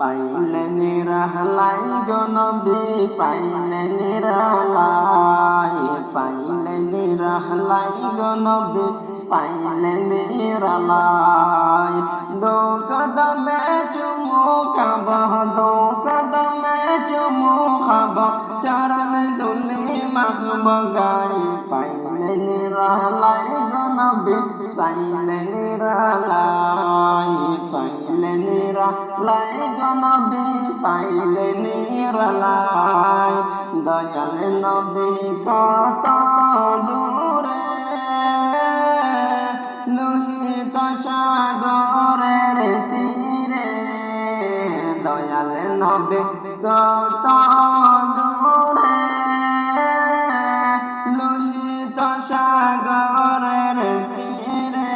পাইলে নিরালাই গো নবী পাইলে নিরালাই, পাইলে নিরালাই গো নবী পাইলে নিরালাই। দো কদমে চুমু খাব, দো কদমে চুমু খাব, চরণ ধুলি মাখব গায়ে। পাইলে নিরালাই গো নবী পাইলে নিরালাই, পাইলে নিরালাই গো নবী পাইলে নিরালাই। দয়াল নবী কত দূরে লোহিত সাগরের তীরে, দয়াল নবী কত দূরে লোহিত সাগরের তীরে।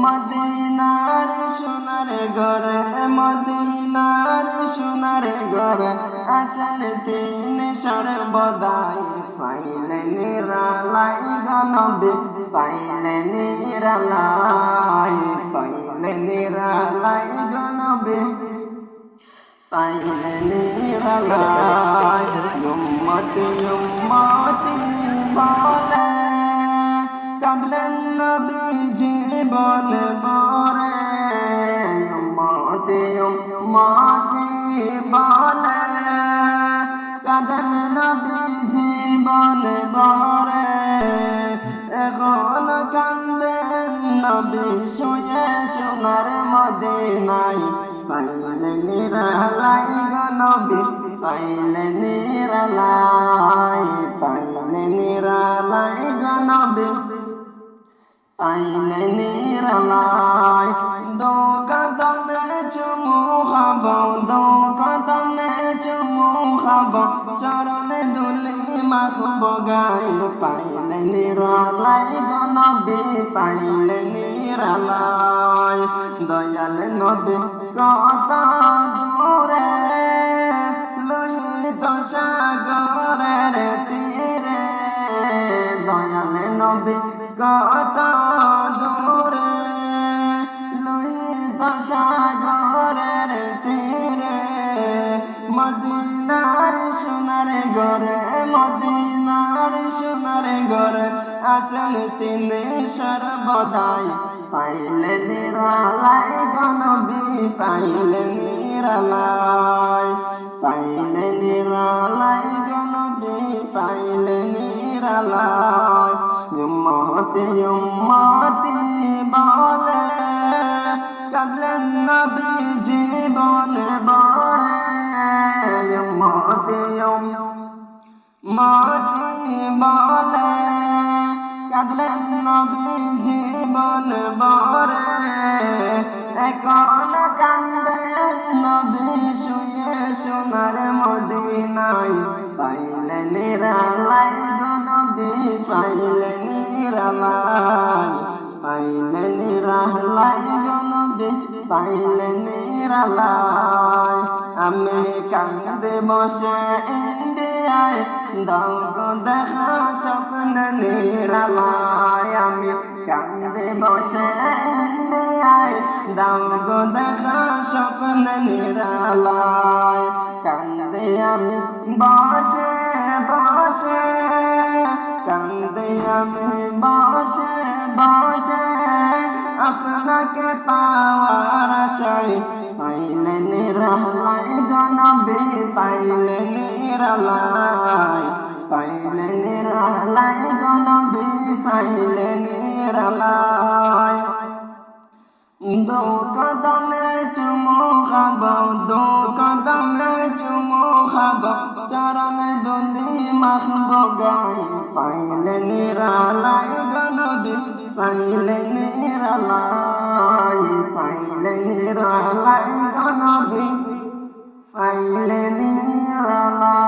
মদিনার সোনার ঘরে, মদিনার সোনার ঘরে আসল তিন সর্বদাই। পাইলে নিরালাই গো নবী পাইলে নিরালাই, পাইলে নিরালাই গো নবী পাইলে নিরালাই। উম্মতি উম্মতি বলে কাঁদলেন নবীজি বলে বরে, উম্মতি উম্মতি বলে কাঁদলেন নবীজি বলে বরে। এখন কান্দেন নবী শুয়ে সোনার মদিনায়। পাইলে নিরালাই গো নবী পাইলে নিরালাই, পাইলে নিরালাই গো নবী পাইলে নিরালাই। দো কদমে চুমু খাব, দো কদমে চুমু খাব, চরণ ধুলি মাখব গায়ে। পাইলে নিরালাই গো নবী পাইলে নিরালাই। দয়াল নবী কত দূরে লোহিত সাগরের তীরে, দয়াল নবী কত দূরে লোহিত সাগরের তীরে। মদিনার সোনার ঘরে, মদিনার সোনার ঘরে আসল তিনি সর্বদাই। পাইলে নিরালাই গো নবী পাইলে নিরালাই, পাইলে নিরালাই গো নবী পাইলে নিরালাই। উম্মতি উম্মতি বলে কাঁদলেন নবীজি বলে বরে, উম্মতি উম্মতি বলে কাঁদলেন নবীজি বলে বরে। এখন কান্দেন নবী শুয়ে সোনার মদিনায়। পাইলে নিরালাই গো নবী পাইলে নিরালাই, পাইলে নিরালাই গো নবী পাইলে নিরালাই। আমি কাঁদে বসে ইন্ডিয়ায় দাও গো দেখা স্বপ্ন নিরালাই। আমি কাঁদে বসে ইন্ডিয়ায় দাও গো দেখা স্বপ্ন নিরালাই। কান্দে আমি বসে বসে, কান্দে আমি বসে বসে আপনাকে পাওয়ার আশায়। পাইলে নিরালাই গো নবী পাইলে নিরালাই, পাইলে নিরালাই গো নবী পাইলে নিরালাই। দো কদমে চুমু খাব, দো কদমে চুমু খাব, চরণ ধুলি মাখব গায়ে। পাইলে নিরালাই গো নবী পাইলে নিরালাই, পাইলে নিরালাই গো নবী পাইলে নিরালাই।